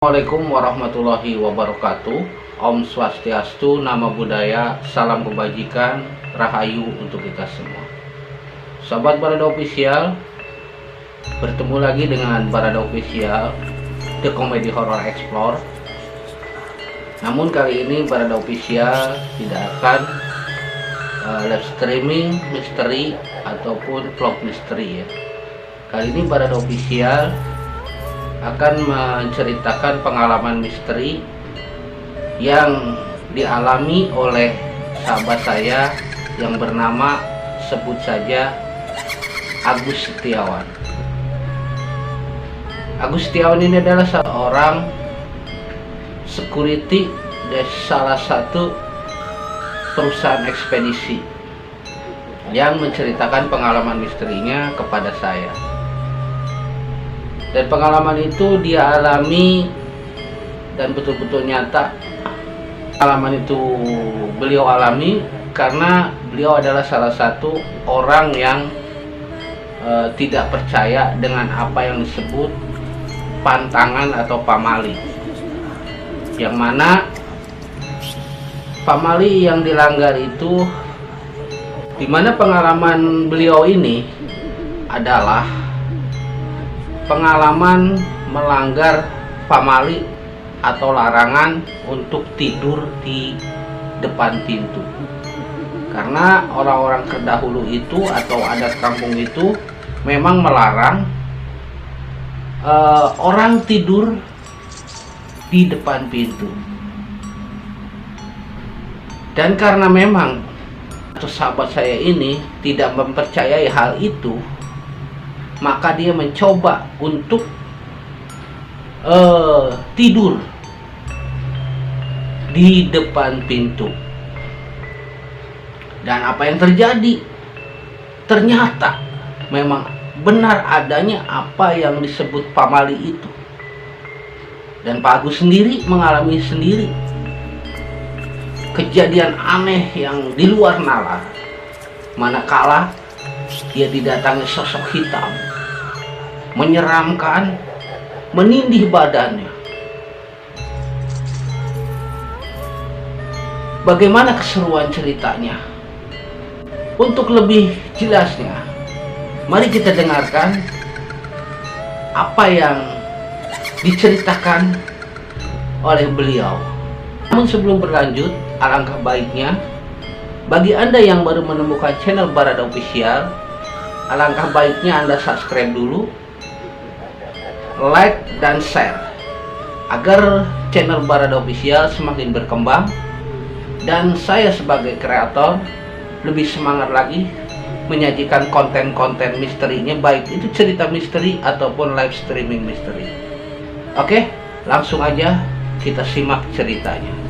Assalamualaikum warahmatullahi wabarakatuh. Om Swastiastu, Namo Buddhaya, salam kebajikan, rahayu untuk kita semua. Sobat Barada Official, bertemu lagi dengan Barada Official, The Comedy Horror Explore. Namun kali ini Barada Official tidak akan live streaming misteri ataupun vlog misteri ya. Kali ini Barada Official akan menceritakan pengalaman misteri yang dialami oleh sahabat saya yang bernama, sebut saja, Agus Setiawan. Agus Setiawan ini adalah seorang security dari salah satu perusahaan ekspedisi yang menceritakan pengalaman misterinya kepada saya. Dan pengalaman itu dia alami dan betul-betul nyata. Pengalaman itu beliau alami karena beliau adalah salah satu orang yang tidak percaya dengan apa yang disebut pantangan atau pamali, yang mana pamali yang dilanggar itu, dimana pengalaman beliau ini adalah pengalaman melanggar pamali atau larangan untuk tidur di depan pintu. Karena orang-orang terdahulu itu atau adat kampung itu memang melarang orang tidur di depan pintu. Dan karena memang sahabat saya ini tidak mempercayai hal itu, maka dia mencoba untuk tidur di depan pintu. Dan apa yang terjadi? Ternyata memang benar adanya apa yang disebut pamali itu. Dan Pak Agus sendiri mengalami sendiri kejadian aneh yang di luar nalar, manakala dia didatangi sosok hitam, menyeramkan, menindih badannya. Bagaimana keseruan ceritanya? Untuk lebih jelasnya, mari kita dengarkan apa yang diceritakan oleh beliau. Namun sebelum berlanjut, alangkah baiknya bagi Anda yang baru menemukan channel Barada Official, alangkah baiknya Anda subscribe dulu, like dan share, agar channel Barada Official semakin berkembang dan saya sebagai kreator lebih semangat lagi menyajikan konten-konten misterinya, baik itu cerita misteri ataupun live streaming misteri. Oke, langsung aja kita simak ceritanya.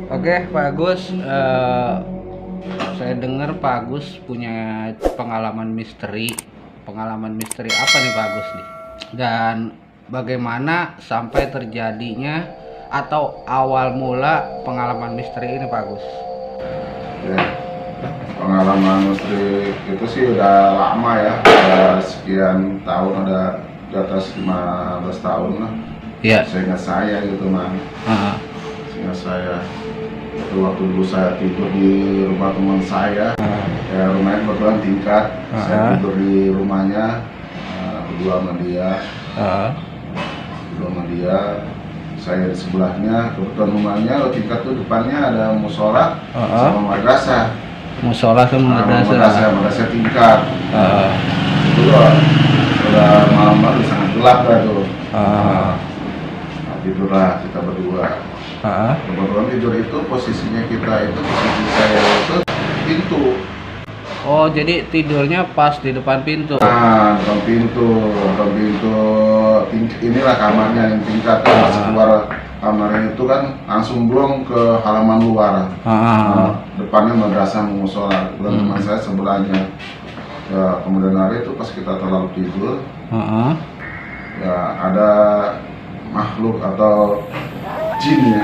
Oke, Pak Agus, saya dengar Pak Agus punya pengalaman misteri. Pengalaman misteri apa nih Pak Agus nih? Dan bagaimana sampai terjadinya atau awal mula pengalaman misteri ini Pak Agus? Ya, pengalaman misteri itu sih udah lama ya, udah sekian tahun, ada di atas 15 tahun lah. Iya. Seingat saya gitu mah. Seingat saya itu waktu dulu saya tidur di rumah teman saya, ya rumahnya kebetulan tingkat, saya tidur di rumahnya berdua sama dia, saya di sebelahnya, kebetulan rumahnya tingkat tuh depannya ada musola sama madrasah. Musola sama madrasah tingkat. Itu udah malam-malam sangat gelap lah tuh. Tidurlah kita berdua. Kebetulan tidur itu posisi saya itu pintu. Oh, jadi tidurnya pas di depan pintu. Nah, depan pintu. Inilah kamarnya yang tingkat pas keluar kamarnya itu kan langsung belum ke halaman luar. Depannya madrasah musola dan teman saya sebelahnya. Ya, kemudian hari itu pas kita terlalu tidur, ya ada makhluk atau jin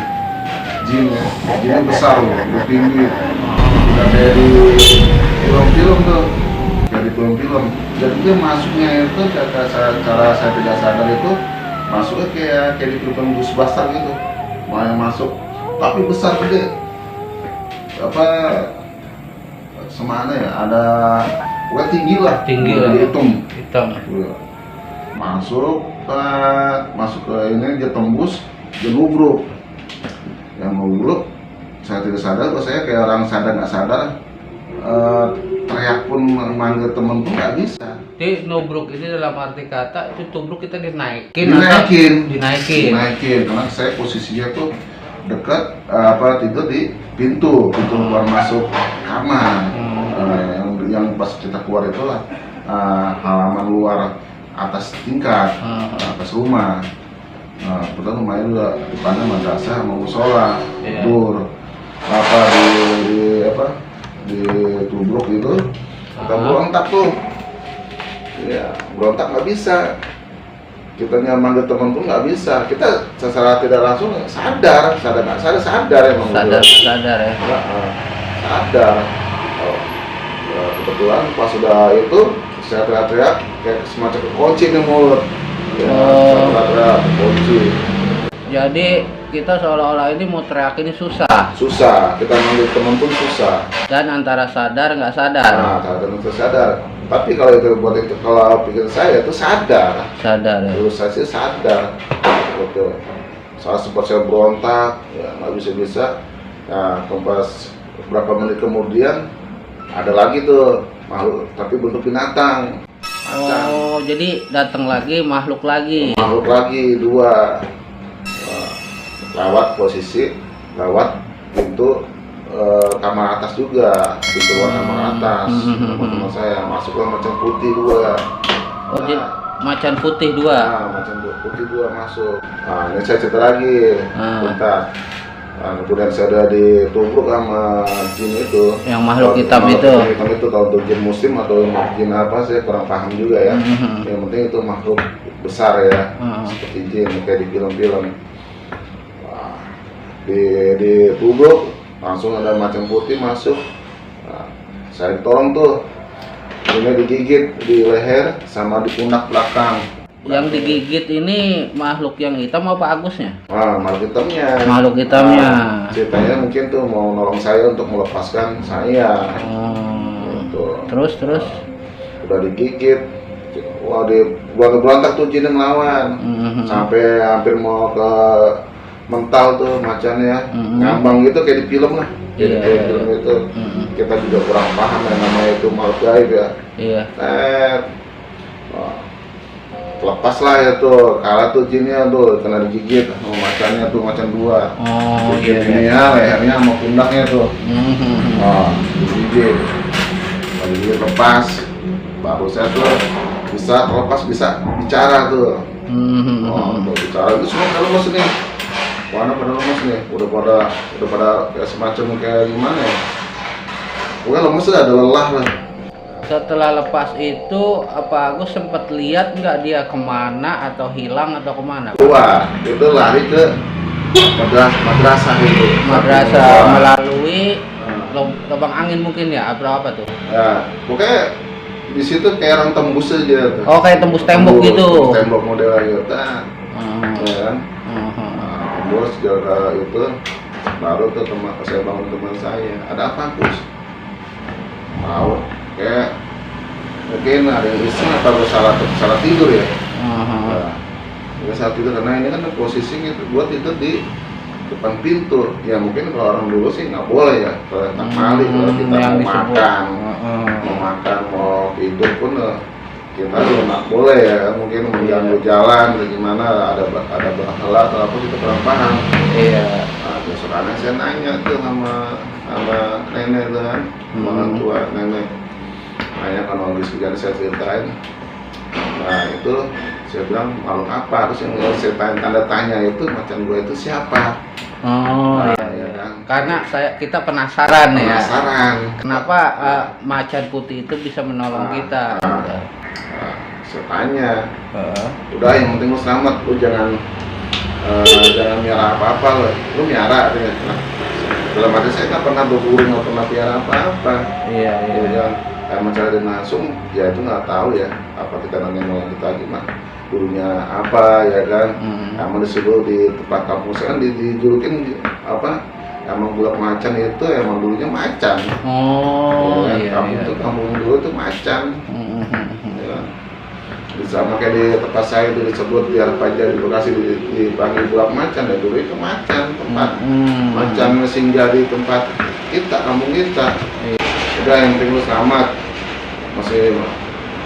besar loh, tinggi, udah dari film-film tuh, dari film-film. Jadi dia masuknya itu cara saya tidak sadar itu masuknya kayak di film Ghostbusters gitu, mau yang masuk, tapi besar gede, apa semana ya, ada bukan tinggi lah, hitam. Masuk ke ini, dia tembus, dia nubruk. Yang nubruk, saya tidak sadar, kalau saya kayak orang sadar nggak sadar, teriak pun manggil temen pun nggak bisa. Jadi nubruk ini dalam arti kata itu tubruk kita dinaikin, karena saya posisinya tuh dekat tidur di pintu keluar masuk kamar. Yang pas kita keluar itulah halaman luar atas tingkat, atas rumah. Kebetulan rumahnya juga depannya madrasah sama musola, tidur di tubruk itu, kita berontak tuh, ya berontak nggak bisa, kita manggil teman pun nggak bisa, kita secara tidak langsung sadar emang sadar ya. Sadar. Kebetulan pas sudah itu saya teriak-teriak kayak semacam kekunci nih mulut. Teriak kekunci. Jadi kita seolah-olah ini mau teriak ini susah, kita manggil teman pun susah. Dan antara sadar nggak sadar. Sadar. Tapi kalau itu kalau pikir saya itu sadar ya. Terus saya sih sadar. Betul. Saat sempat saya berontak, ya nggak bisa. Nah, pas beberapa menit kemudian ada lagi tuh makhluk, tapi bentuk binatang. Oh, jadi datang lagi makhluk lagi dua. Lewat pintu kamar atas juga, pintu luar kamar atas. Teman-teman saya masuklah macan putih dua. Oh, jadi macan putih dua. Macan putih dua masuk. Ini saya cerita lagi. Bentar. Kemudian saya ada ditubruk sama jin itu, yang makhluk hitam itu kalau untuk jin muslim atau jin apa saya kurang paham juga ya. Yang penting itu makhluk besar ya, seperti jin kayak di film-film. Ditubruk langsung ada macan putih masuk. Saya ditolong tuh, ini digigit di leher sama di pundak belakang. Yang digigit ini makhluk yang hitam apa Agusnya? Makhluk hitamnya. Ceritanya mungkin tuh mau nolong saya untuk melepaskan saya. Gitu. Terus? Udah digigit. Wah, berontak tuh jin ngelawan. Sampai hampir mau ke mental tuh macannya. Ngambang gitu kayak di film lah. Film itu. Kita juga kurang paham ya, namanya itu makhluk gaib ya. Lepas lah ya tuh, kalah tuh jinnya tuh, kena digigit sama macannya tuh, macan dua. Lehernya sama pundaknya tuh. Digigit lepas, baru saya tuh bisa terlepas, bisa bicara tuh. Bicara itu semua pada lemes nih. Pada lemes nih, udah pada kayak semacam kayak gimana ya? Pokoknya lemes lah, ada lelah lah. Setelah lepas itu, apa Agus sempat lihat nggak dia kemana atau hilang atau kemana? Wah, itu lari ke madrasah itu. Melalui lubang angin mungkin ya, atau apa tuh? Ya, pokoknya di situ kayak orang tembus aja. Oh, kayak tembus tembok gitu. Tembok model gitu. Ya kan? Tembus jaga itu, baru tuh saya bangun teman saya. Ada apa, Gus? Tahu? Kayak mungkin ada yang iseng atau salah tidur ya. Saat tidur, karena ini kan posisinya buat tidur di depan pintu. Ya mungkin kalau orang dulu sih nggak boleh ya, kalau kalau kita mau makan mau tidur pun kita juga nggak boleh ya, mungkin mengganggu jalan atau gimana, ada berhala atau apa, kita kurang paham. besok anak saya nanya tuh sama nenek tuh kan, orang tua nenek. Nanya kalau habis kejadian saya ceritain. Nah itu saya bilang makhluk apa? Terus yang saya tanda tanya itu macan gua itu siapa? Oh Nah, iya. kan? Karena kita penasaran ya. Penasaran. Kenapa macan putih itu bisa menolong kita? Nah, saya tanya. Udah yang penting lu selamat, lu jangan miara apa-apa lo. Lu miara artinya. Nah, dalam hati saya nggak pernah berburu, nggak pernah piara apa-apa. Iya. Kayak mencari langsung, ya itu nggak tahu ya apa kita nanya kita gimana dulunya apa ya kan. Emang disuruh di tempat kampung saya kan dijulukin apa, emang bulak macan itu emang dulunya macan. Oh ya, iya. Kampung itu kampung dulu itu macan. Ya. Sama kayak di tempat saya itu disebut di Arpaja di Bekasi dipanggil bulak macan, dan dulu itu macan tempat macan singgah di tempat kita, kampung kita. Udah yang penting lu selamat, masih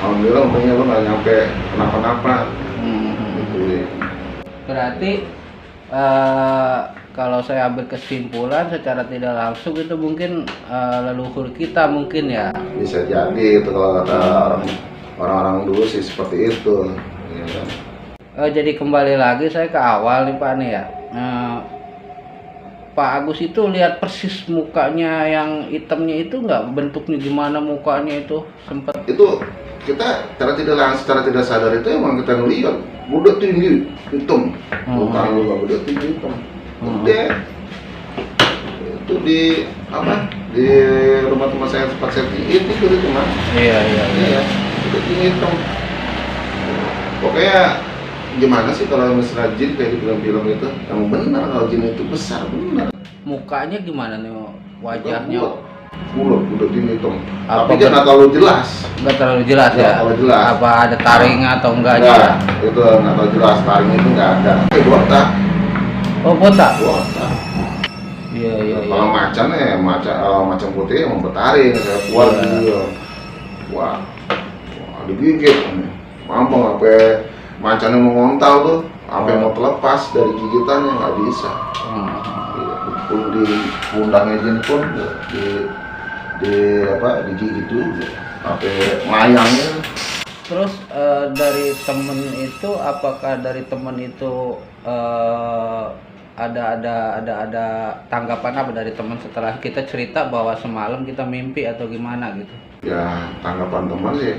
alhamdulillah untungnya lu nggak nyampe kenapa-napa. Gitu ya. Berarti kalau saya ambil kesimpulan secara tidak langsung itu mungkin leluhur kita mungkin ya. Bisa jadi itu kalau kata orang-orang dulu sih seperti itu. Ya kan? Jadi kembali lagi saya ke awal nih Pak nih ya. Pak Agus itu lihat persis mukanya yang hitamnya itu nggak, bentuknya gimana mukanya itu sempat. Itu kita secara tidak sadar itu emang kita ngelihat budak tinggi hitam, bukan lu budak tinggi hitam, gede. Itu di apa di rumah teman saya tempat saya itu itu mah. Iya. Budak tinggi hitam. Pokoknya gimana sih kalau misalnya jin kayak di film-film itu, yang benar kalau jin itu besar benar. Mukanya gimana nih, wajahnya? Bulat tinggi hitam. Apa tapi kan nggak terlalu jelas. Nggak terlalu jelas ya? Terlalu jelas. Apa ada taring atau enggaknya? Enggak, itu nggak terlalu jelas, taring itu nggak ada. Botak. Oh botak? Botak. Iya. Kalau macan macan putih emang bertaring, saya keluar gitu. Wah, digigit. Mampang sampai macannya mau ngontal tuh, sampai mau terlepas dari gigitannya nggak bisa. Pun di pundaknya jin pun digigit juga, sampai mayangnya. Terus dari temen itu, apakah dari temen itu ada tanggapan apa dari teman setelah kita cerita bahwa semalam kita mimpi atau gimana gitu? Ya tanggapan teman sih,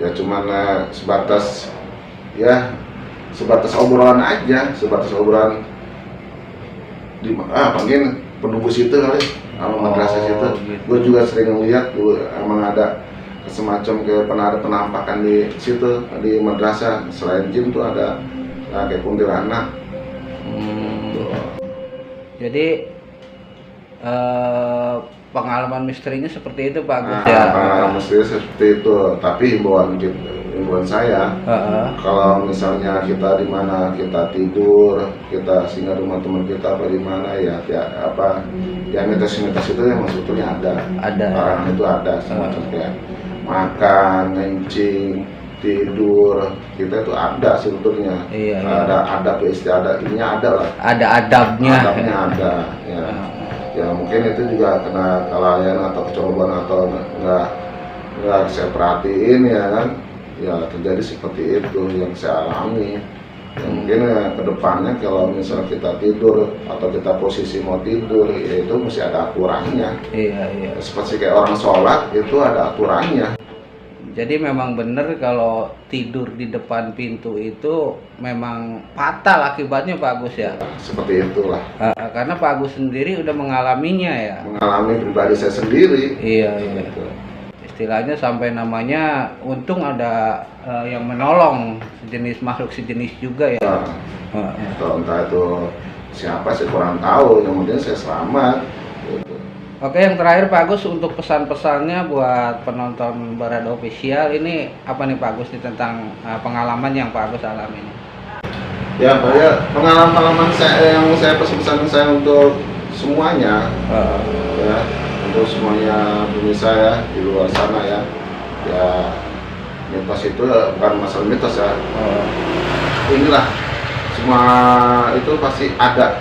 ya cuman sebatas obrolan aja, sebatas obrolan mungkin penunggu situ kali, madrasah situ. Gitu. Gue juga sering lihat, emang ada semacam kayak penampakan di situ di madrasah. Selain jin tuh ada kayak kuntilanak. Jadi pengalaman misterinya seperti itu Pak Agus. Pengalaman misteri seperti itu, tapi himbauan saya, kalau misalnya kita di mana kita tidur, kita singgah rumah teman kita apa di mana ya mitos-mitos itu yang sebetulnya ada. Orang itu ada semacam kayak makan, kencing, tidur, kita itu ada sebetulnya. Iya. Ada adab istiadat, ininya ada lah. Ada adabnya. Adabnya ada. Ya mungkin itu juga kena kelalaian atau kecobaan atau nggak saya perhatiin ya kan. Ya terjadi seperti itu yang saya alami. Ya, mungkin kedepannya kalau misalnya kita tidur atau kita posisi mau tidur, ya itu mesti ada aturannya. Iya. Seperti kayak orang sholat itu ada aturannya. Jadi memang benar kalau tidur di depan pintu itu memang fatal akibatnya Pak Agus ya? Seperti itulah. Karena Pak Agus sendiri udah mengalaminya ya? Mengalami pribadi saya sendiri. Iya. Gitu. Istilahnya sampai namanya untung ada yang menolong makhluk sejenis juga ya. Entah itu siapa saya kurang tahu, yang penting saya selamat. Gitu. Oke, yang terakhir Pak Agus untuk pesan-pesannya buat penonton Barada Official ini apa nih Pak Agus tentang pengalaman yang Pak Agus alami ini? Ya, pengalaman saya yang saya pesan saya untuk semuanya, ya. Untuk semuanya pemirsa ya di luar sana ya mitos itu bukan masalah mitos ya. Inilah semua itu pasti ada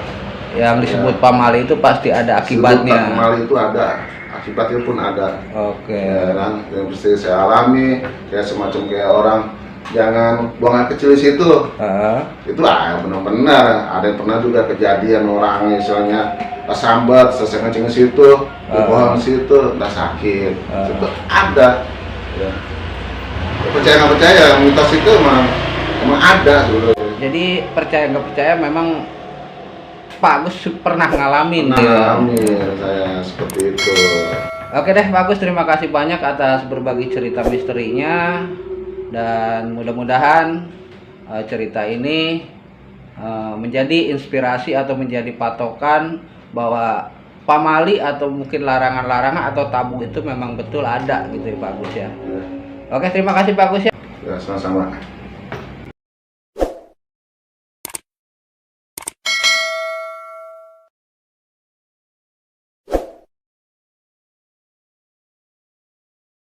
yang disebut pamali itu pasti ada akibatnya. Pamali itu ada, akibatnya pun ada. Oke. Ya, kan? Yang mesti saya alami, kayak semacam kayak orang jangan buang air kecil di situ. Itu benar-benar ada yang pernah juga kejadian orang misalnya sambat, selesai ngecing di situ, buang di situ, udah sakit. Itu ada. Ya. Percaya nggak percaya, mitos itu emang ada sebenarnya. Jadi percaya nggak percaya memang Pak Agus pernah ngalamin. Ngalamin saya seperti itu. Oke deh Pak Agus, terima kasih banyak atas berbagi cerita misterinya, dan mudah-mudahan cerita ini menjadi inspirasi atau menjadi patokan bahwa pamali atau mungkin larangan-larangan atau tabu itu memang betul ada gitu ya Pak Agus ya. Oke, terima kasih Pak Agus ya. Ya, sama-sama.